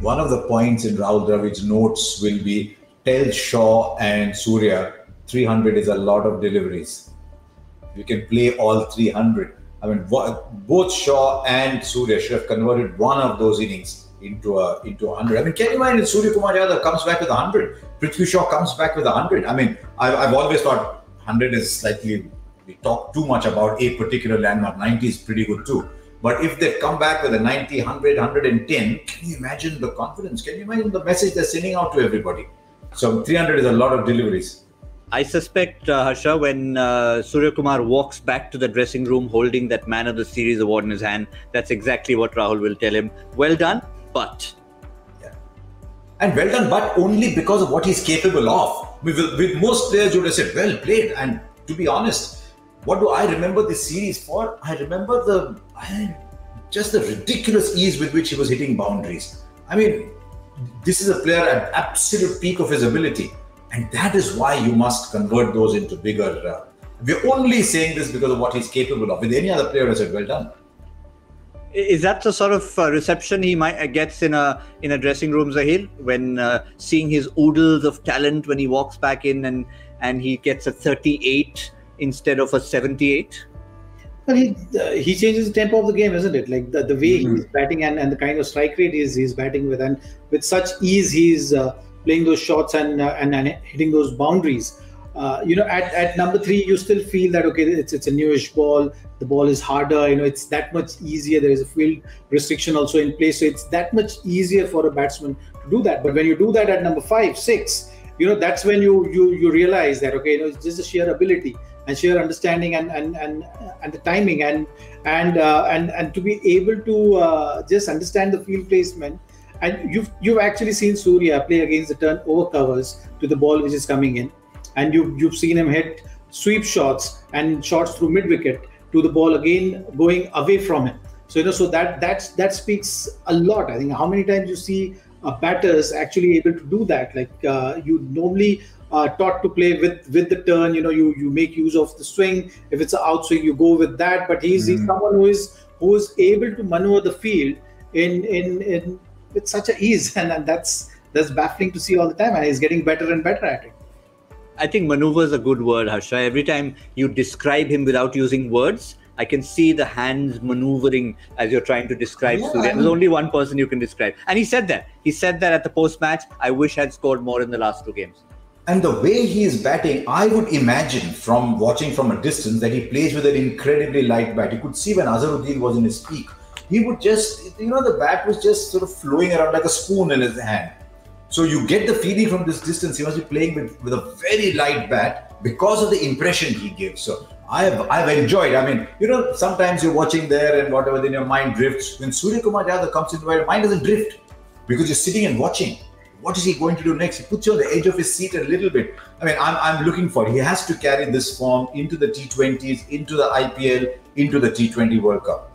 one of the points in Rahul Dravid's notes will be tell Shaw and Surya 300 is a lot of deliveries. You can play all 300. I mean, both Shaw and Surya should have converted one of those innings into 100. I mean, can you imagine Suryakumar Yadav comes back with 100? Prithvi Shaw comes back with 100. I mean, I've always thought 100 is slightly, we talk too much about a particular landmark. 90 is pretty good too. But if they come back with a 90, 100, 110, can you imagine the confidence? Can you imagine the message they're sending out to everybody? So 300 is a lot of deliveries. I suspect, Harsha, when Suryakumar walks back to the dressing room holding that Man of the Series award in his hand, that's exactly what Rahul will tell him. Well done, but. Yeah. And well done, but only because of what he's capable of. With most players, you would have said, well played. And to be honest, what do I remember this series for? I remember just the ridiculous ease with which he was hitting boundaries. I mean, this is a player at absolute peak of his ability. And that is why you must convert those into bigger. We're only saying this because of what he's capable of. With any other player, I said, well done. Is that the sort of reception he gets in a dressing room, Zaheer, when seeing his oodles of talent when he walks back in and he gets a 38 instead of a 78? Well, he changes the tempo of the game, isn't it? Like the way he's batting and the kind of strike rate he's batting with, and with such ease he's playing those shots and hitting those boundaries. At number 3, you still feel that, okay, it's a newish ball. The ball is harder. It's that much easier. There is a field restriction also in place. So it's that much easier for a batsman to do that. But when you do that at number 5, 6, that's when you realize that, okay, it's just the sheer ability and sheer understanding and the timing and to be able to just understand the field placement. And you've actually seen Surya play against the turn over covers to the ball which is coming in, and you've seen him hit sweep shots and shots through mid wicket to the ball again going away from him. So so that speaks a lot. I think how many times you see batters actually able to do that. Like you normally taught to play with the turn. You make use of the swing. If it's an outswing, you go with that. But he's someone who is able to maneuver the field in with such a ease, and that's baffling to see all the time, and he's getting better and better at it. I think maneuver is a good word, Harsha. Every time you describe him without using words, I can see the hands maneuvering as you're trying to describe Surya. There's only one person you can describe. And he said that. He said that at the post-match, I wish I'd scored more in the last 2 games. And the way he is batting, I would imagine from watching from a distance that he plays with an incredibly light bat. You could see when Azharuddin was in his peak, he would just, the bat was just sort of flowing around like a spoon in his hand. So you get the feeling from this distance, he must be playing with a very light bat because of the impression he gives. So I've enjoyed. I mean, sometimes you're watching there and whatever, then your mind drifts. When Suryakumar Yadav comes into your mind doesn't drift because you're sitting and watching. What is he going to do next? He puts you on the edge of his seat a little bit. I mean, I'm looking for, he has to carry this form into the T20s, into the IPL, into the T20 World Cup.